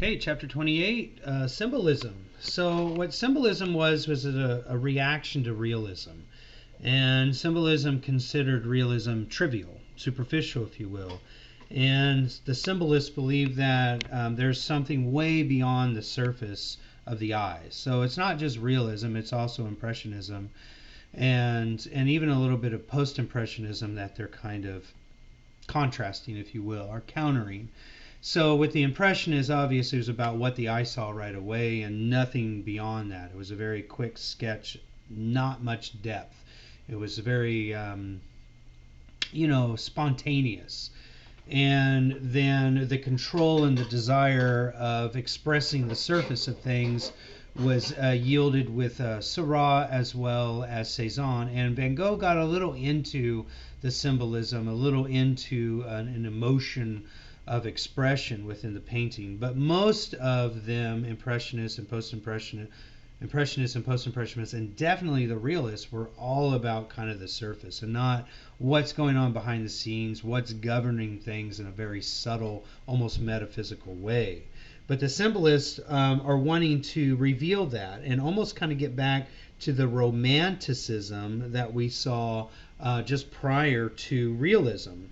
Okay, chapter 28, symbolism. So what symbolism was a reaction to realism. And symbolism considered realism trivial, superficial, if you will. And the symbolists believe that there's something way beyond the surface of the eyes. So it's not just realism, it's also impressionism and even a little bit of post-impressionism that they're kind of contrasting, if you will, or countering. So with the Impressionists, obviously, it was about what the eye saw right away and nothing beyond that. It was a very quick sketch, not much depth. It was very, spontaneous. And then the control and the desire of expressing the surface of things was yielded with Seurat as well as Cezanne. And Van Gogh got a little into the symbolism, a little into an emotion of expression within the painting. But most of them, Impressionists and Post-Impressionists, and definitely the realists, were all about kind of the surface and not what's going on behind the scenes, what's governing things in a very subtle, almost metaphysical way. But the symbolists are wanting to reveal that and almost kind of get back to the romanticism that we saw just prior to realism,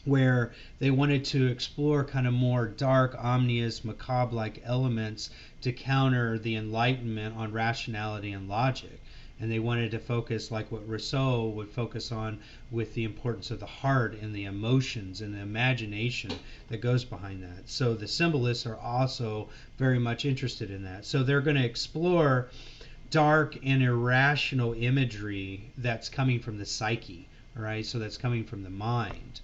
where they wanted to explore kind of more dark, ominous, macabre-like elements to counter the Enlightenment on rationality and logic. And they wanted to focus, like what Rousseau would focus on, with the importance of the heart and the emotions and the imagination that goes behind that. So the symbolists are also very much interested in that. So they're going to explore dark and irrational imagery that's coming from the psyche, right? So that's coming from the mind.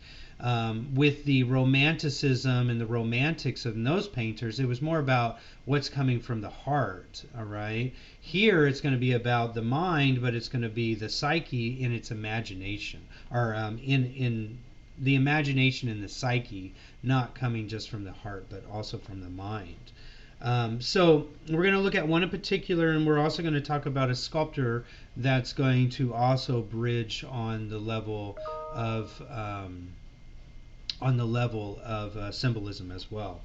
With the romanticism and the romantics of those painters, it was more about what's coming from the heart, all right? Here it's going to be about the mind, but it's going to be the psyche in its imagination, or in the imagination and the psyche, not coming just from the heart, but also from the mind. So we're going to look at one in particular, and we're also going to talk about a sculptor that's going to also bridge on the level of symbolism as well.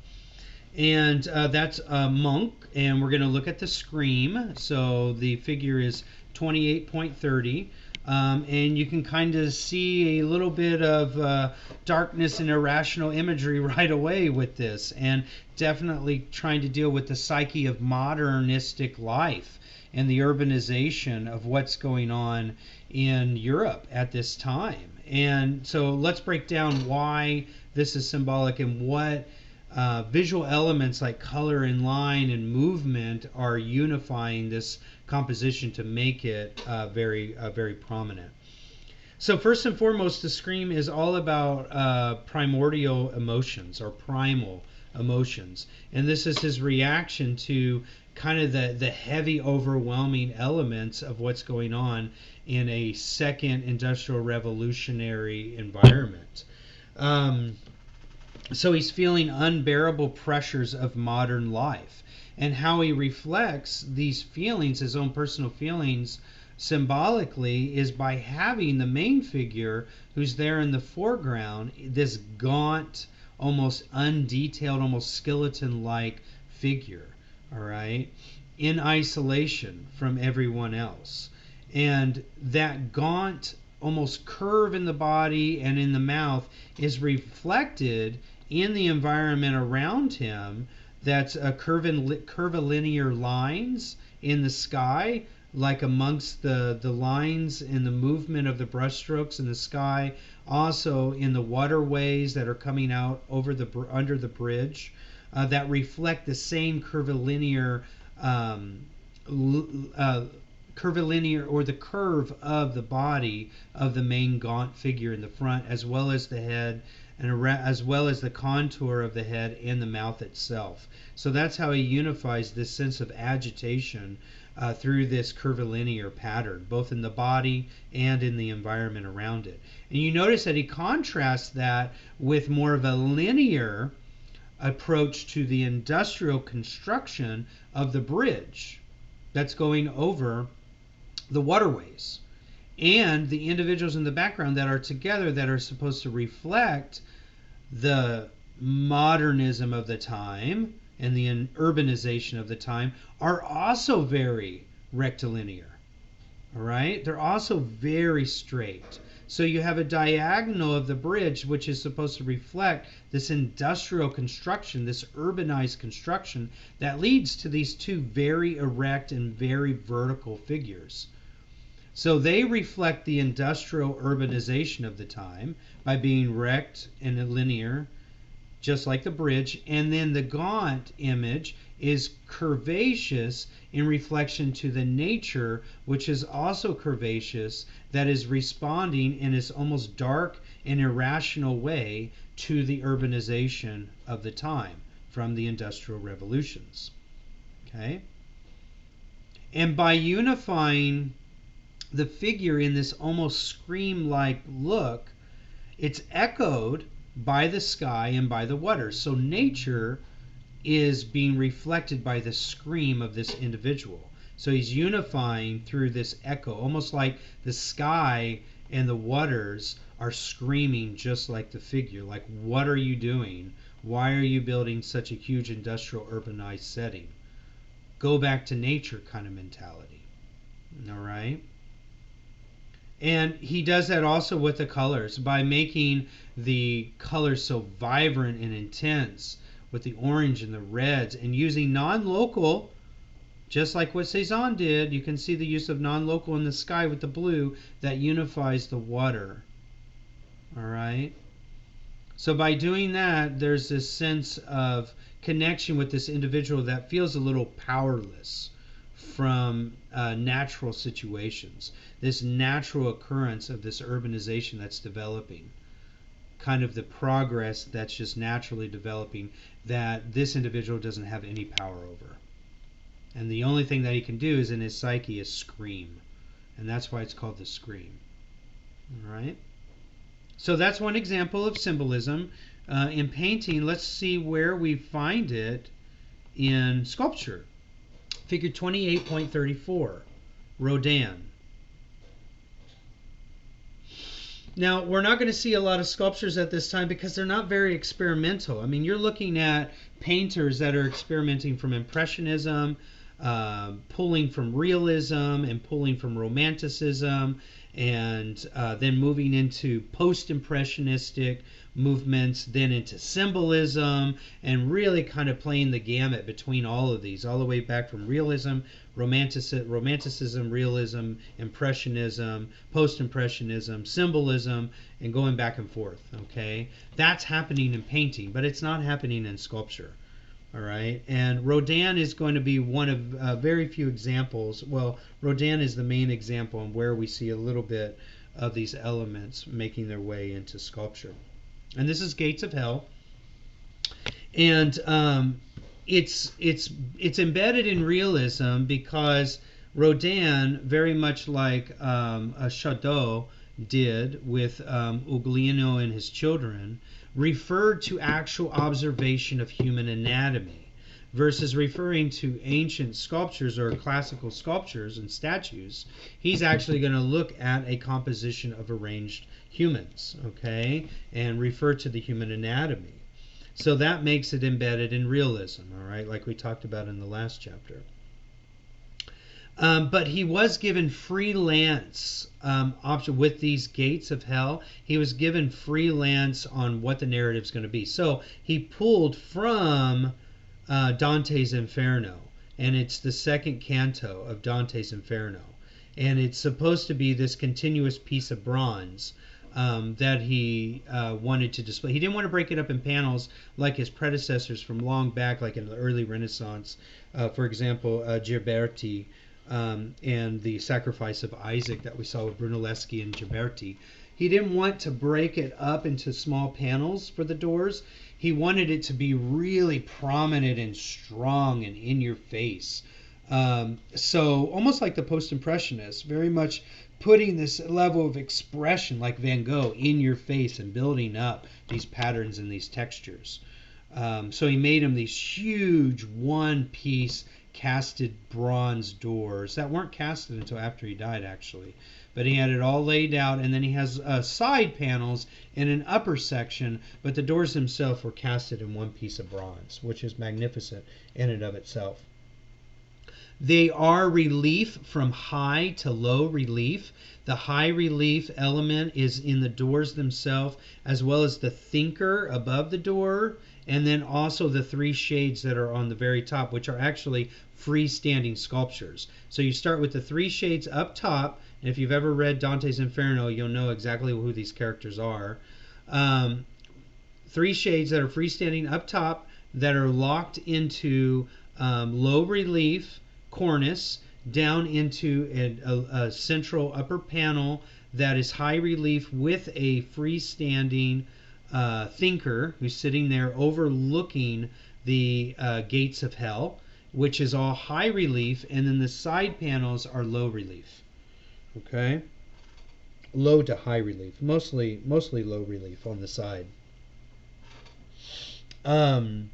And that's Monk, and we're going to look at the Scream. So the figure is 28.30. And you can kind of see a little bit of darkness and irrational imagery right away with this, and definitely trying to deal with the psyche of modernistic life and the urbanization of what's going on in Europe at this time. And so let's break down why this is symbolic and what visual elements like color and line and movement are unifying this composition to make it very prominent. So first and foremost, the Scream is all about primordial emotions, or primal emotions. And this is his reaction to kind of the heavy, overwhelming elements of what's going on in a second industrial revolutionary environment. So he's feeling unbearable pressures of modern life. And how he reflects these feelings, his own personal feelings, symbolically, is by having the main figure who's there in the foreground, this gaunt, almost undetailed, almost skeleton-like figure, all right, in isolation from everyone else. And that gaunt, almost curve in the body and in the mouth is reflected in the environment around him. That's a curvilinear lines in the sky, like amongst the lines in the movement of the brushstrokes in the sky, also in the waterways that are coming out over under the bridge, that reflect the same curvilinear or the curve of the body of the main gaunt figure in the front, as well as the head, and as well as the contour of the head and the mouth itself. So that's how he unifies this sense of agitation through this curvilinear pattern, both in the body and in the environment around it. And you notice that he contrasts that with more of a linear approach to the industrial construction of the bridge that's going over the waterways, and the individuals in the background that are together, that are supposed to reflect the modernism of the time, and the urbanization of the time are also very rectilinear. All right, they're also very straight. So you have a diagonal of the bridge, which is supposed to reflect this industrial construction, this urbanized construction that leads to these two very erect and very vertical figures. So they reflect the industrial urbanization of the time by being rect and linear, just like the bridge. And then the gaunt image is curvaceous in reflection to the nature, which is also curvaceous, that is responding in this almost dark and irrational way to the urbanization of the time from the industrial revolutions. Okay? And by unifying the figure in this almost scream-like look, it's echoed by the sky and by the water. So nature is being reflected by the scream of this individual. So he's unifying through this echo, almost like the sky and the waters are screaming just like the figure. Like, what are you doing? Why are you building such a huge industrial urbanized setting? Go back to nature kind of mentality. All right? And he does that also with the colors by making the colors so vibrant and intense with the orange and the reds, and using non-local, just like what Cezanne did. You can see the use of non-local in the sky with the blue that unifies the water. All right. So by doing that, there's this sense of connection with this individual that feels a little powerless from natural situations, this natural occurrence of this urbanization that's developing, kind of the progress that's just naturally developing that this individual doesn't have any power over. And the only thing that he can do is in his psyche is scream. And that's why it's called the scream. All right? So that's one example of symbolism in painting. Let's see where we find it in sculpture. Figure 28.34, Rodin. Now, we're not going to see a lot of sculptures at this time because they're not very experimental. I mean, you're looking at painters that are experimenting from Impressionism, pulling from realism and pulling from Romanticism, and then moving into post-impressionistic movements, then into symbolism, and really kind of playing the gamut between all of these, all the way back from realism, romanticism, realism, impressionism, post-impressionism, symbolism, and going back and forth. Okay, that's happening in painting, but it's not happening in sculpture. All right, and Rodin is going to be one of very few examples. Well, Rodin is the main example on where we see a little bit of these elements making their way into sculpture. And this is Gates of Hell, and it's embedded in realism because Rodin, very much like Chateau did with Ugliano and his children, referred to actual observation of human anatomy versus referring to ancient sculptures or classical sculptures and statues. He's actually going to look at a composition of arranged humans, okay, and refer to the human anatomy. So that makes it embedded in realism, all right, like we talked about in the last chapter. But he was given freelance option with these Gates of Hell. He was given freelance on what the narrative is going to be. So he pulled from Dante's Inferno, and it's the second canto of Dante's Inferno, and it's supposed to be this continuous piece of bronze that he wanted to display. He didn't want to break it up in panels like his predecessors from long back, like in the early Renaissance. For example, Ghiberti. And the sacrifice of Isaac that we saw with Brunelleschi and Ghiberti. He didn't want to break it up into small panels for the doors. He wanted it to be really prominent and strong and in your face. So almost like the post-impressionists, very much putting this level of expression like Van Gogh in your face and building up these patterns and these textures. So he made them these huge one-piece casted bronze doors that weren't casted until after he died, actually. But he had it all laid out, and then he has side panels in an upper section, but the doors themselves were casted in one piece of bronze, which is magnificent in and of itself. They are relief from high to low relief. The high relief element is in the doors themselves, as well as the thinker above the door, and then also the three shades that are on the very top, which are actually freestanding sculptures. So you start with the three shades up top, and if you've ever read Dante's Inferno, you'll know exactly who these characters are. Three shades that are freestanding up top that are locked into low relief cornice down into a central upper panel that is high relief with a freestanding thinker who's sitting there overlooking the gates of hell, which is all high relief, and then the side panels are low relief. Okay, low to high relief, mostly low relief on the side. And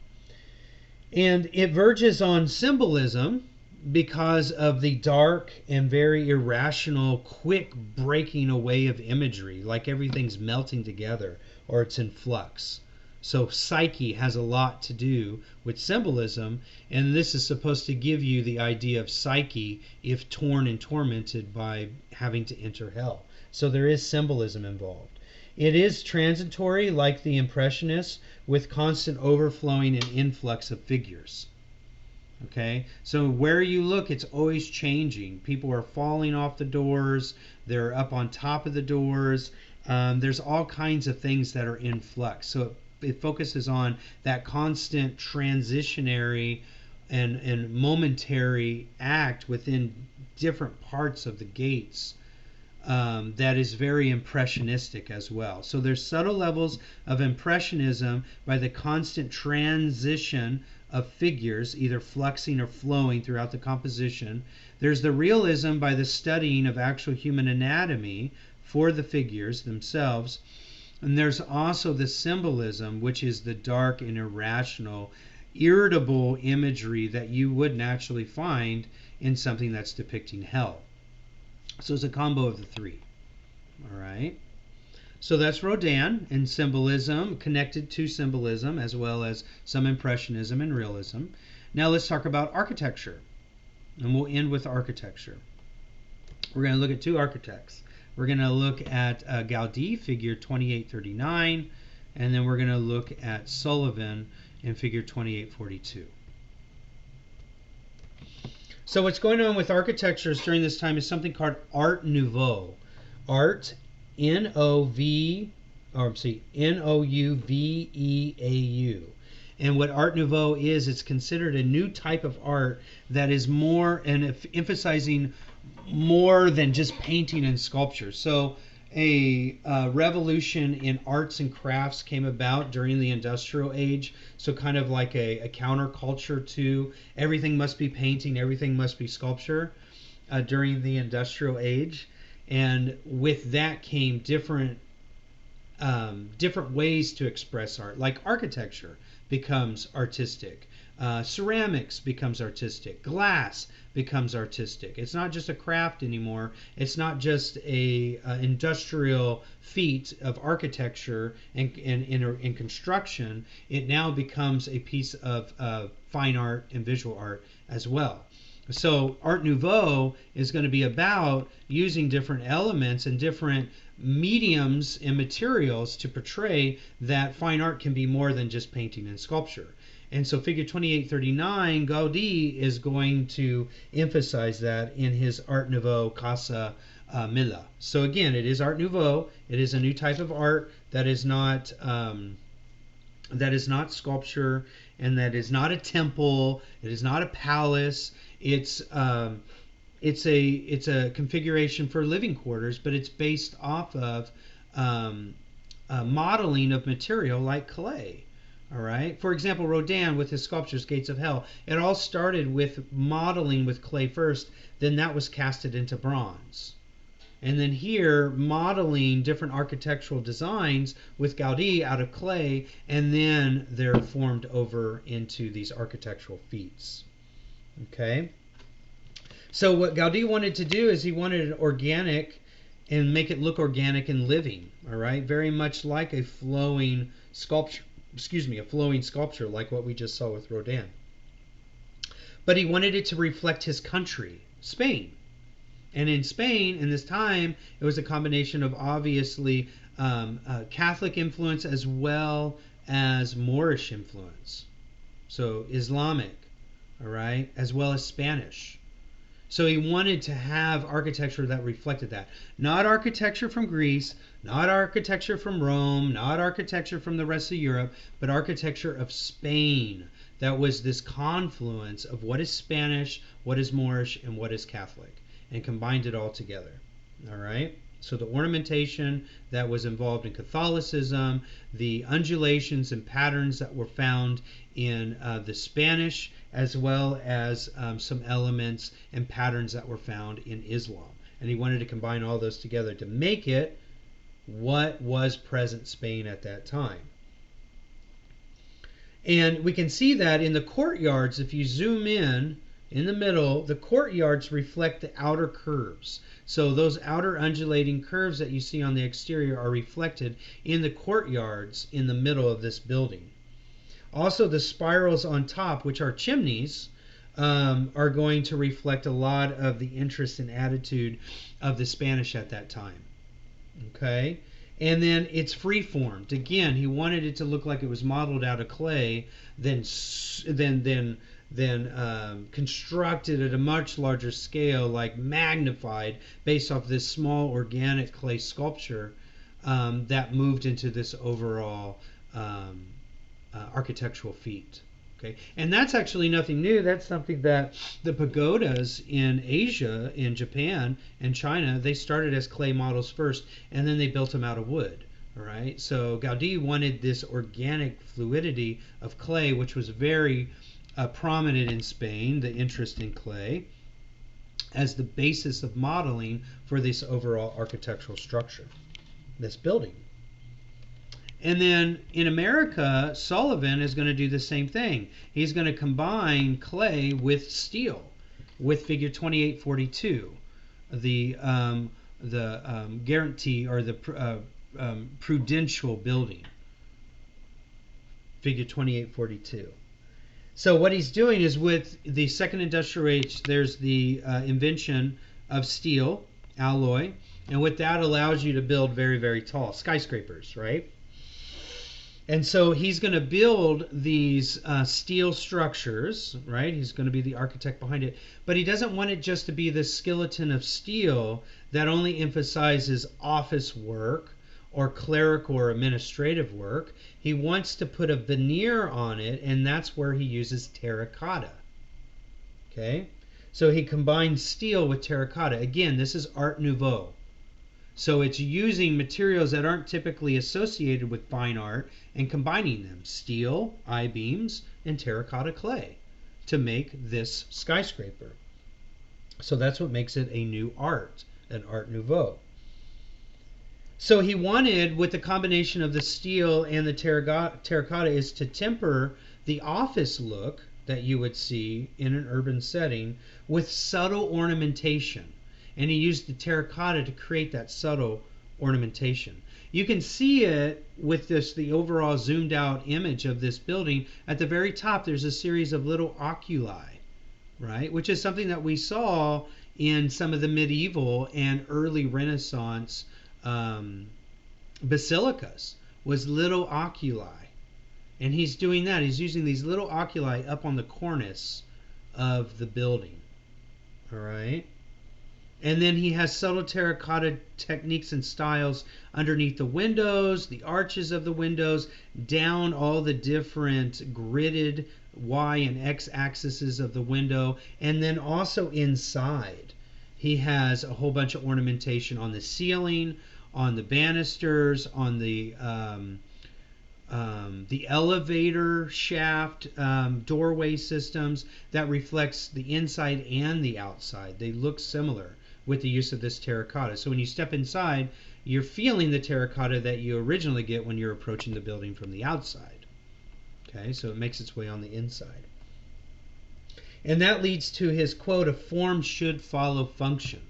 it verges on symbolism because of the dark and very irrational, quick breaking away of imagery, like everything's melting together or it's in flux. So psyche has a lot to do with symbolism, and this is supposed to give you the idea of psyche if torn and tormented by having to enter hell. So there is symbolism involved. It is transitory, like the Impressionists, with constant overflowing and influx of figures. Okay, so where you look, it's always changing. People are falling off the doors, they're up on top of the doors. There's all kinds of things that are in flux. So it focuses on that constant transitionary and momentary act within different parts of the gates. That is very impressionistic as well. So there's subtle levels of impressionism by the constant transition of figures, either fluxing or flowing throughout the composition. There's the realism by the studying of actual human anatomy for the figures themselves. And there's also the symbolism, which is the dark and irrational, irritable imagery that you wouldn't actually find in something that's depicting hell. So it's a combo of the three. All right. So that's Rodin and symbolism, connected to symbolism, as well as some impressionism and realism. Now let's talk about architecture. And we'll end with architecture. We're going to look at two architects. We're going to look at Gaudí, figure 2839, and then we're going to look at Sullivan in figure 2842. So what's going on with architectures during this time is something called Art Nouveau. Art, Nouveau. And what Art Nouveau is, it's considered a new type of art that is more and emphasizing more than just painting and sculpture. So a revolution in arts and crafts came about during the industrial age. So kind of like a counterculture to everything must be painting, everything must be sculpture during the industrial age. And with that came different ways to express art. Like architecture becomes artistic. Ceramics becomes artistic. Glass becomes artistic. It's not just a craft anymore. It's not just a industrial feat of architecture and construction. It now becomes a piece of fine art and visual art as well. So Art Nouveau is going to be about using different elements and different mediums and materials to portray that fine art can be more than just painting and sculpture. And so figure 2839, Gaudí is going to emphasize that in his Art Nouveau Casa Milla. So again, it is Art Nouveau. It is a new type of art that is not sculpture, and that is not a temple. It is not a palace. It's a configuration for living quarters, but it's based off of modeling of material like clay. All right. For example, Rodin with his sculptures, Gates of Hell, it all started with modeling with clay first, then that was casted into bronze. And then here, modeling different architectural designs with Gaudí out of clay, and then they're formed over into these architectural feats. Okay. So what Gaudí wanted to do is he wanted it organic and make it look organic and living. All right, very much like a flowing sculpture. Excuse me, a flowing sculpture like what we just saw with Rodin. But he wanted it to reflect his country, Spain. And in Spain, in this time, it was a combination of obviously Catholic influence as well as Moorish influence. So Islamic, all right, as well as Spanish. So he wanted to have architecture that reflected that. Not architecture from Greece, not architecture from Rome, not architecture from the rest of Europe, but architecture of Spain. That was this confluence of what is Spanish, what is Moorish, and what is Catholic, and combined it all together. All right? So the ornamentation that was involved in Catholicism, the undulations and patterns that were found in the Spanish, as well as some elements and patterns that were found in Islam. And he wanted to combine all those together to make it what was present Spain at that time. And we can see that in the courtyards. If you zoom in the middle, the courtyards reflect the outer curves. So those outer undulating curves that you see on the exterior are reflected in the courtyards in the middle of this building. Also, the spirals on top, which are chimneys, are going to reflect a lot of the interest and attitude of the Spanish at that time. Okay? And then it's free-formed. Again, he wanted it to look like it was modeled out of clay, then constructed at a much larger scale, like magnified, based off this small organic clay sculpture that moved into this overall architectural feat. Okay, and that's actually nothing new. That's something that the pagodas in Asia, in Japan and China, they started as clay models first, and then they built them out of wood. All right, so Gaudí wanted this organic fluidity of clay, which was very prominent in Spain, the interest in clay, as the basis of modeling for this overall architectural structure, this building. And then in America, Sullivan is going to do the same thing. He's going to combine clay with steel, with figure 2842, the guarantee or the prudential building, figure 2842. So what he's doing is with the second industrial age, there's the invention of steel alloy, and what that allows you to build very, very tall skyscrapers, right? And so he's going to build these steel structures, right? He's going to be the architect behind it. But he doesn't want it just to be this skeleton of steel that only emphasizes office work or clerical or administrative work. He wants to put a veneer on it, and that's where he uses terracotta. Okay? So he combines steel with terracotta. Again, this is Art Nouveau. So it's using materials that aren't typically associated with fine art and combining them, steel, I-beams, and terracotta clay, to make this skyscraper. So that's what makes it a new art, an Art Nouveau. So he wanted, with the combination of the steel and the terracotta, is to temper the office look that you would see in an urban setting with subtle ornamentation. And he used the terracotta to create that subtle ornamentation. You can see it with the overall zoomed out image of this building. At the very top, there's a series of little oculi, right? Which is something that we saw in some of the medieval and early Renaissance basilicas, was little oculi. And he's doing that. He's using these little oculi up on the cornice of the building. All right? And then he has subtle terracotta techniques and styles underneath the windows, the arches of the windows, down all the different gridded Y and X axes of the window, and then also inside. He has a whole bunch of ornamentation on the ceiling, on the banisters, on the elevator shaft, doorway systems that reflects the inside and the outside. They look similar with the use of this terracotta. So when you step inside, you're feeling the terracotta that you originally get when you're approaching the building from the outside. Okay, so it makes its way on the inside. And that leads to his quote, a form should follow function.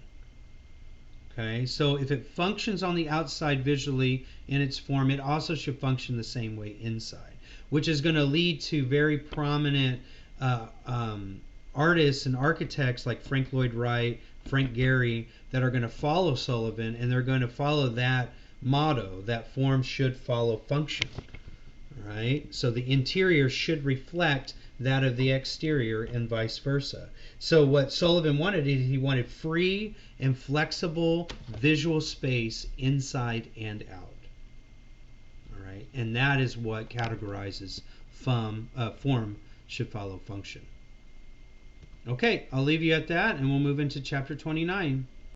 Okay, so if it functions on the outside visually in its form, it also should function the same way inside, which is going to lead to very prominent uh, um, artists and architects like Frank Lloyd Wright, Frank Gehry, that are going to follow Sullivan, and they're going to follow that motto, that form should follow function. Right? So the interior should reflect that of the exterior and vice versa. So what Sullivan wanted is he wanted free and flexible visual space inside and out. All right? And that is what categorizes form should follow function. Okay, I'll leave you at that and we'll move into chapter 29.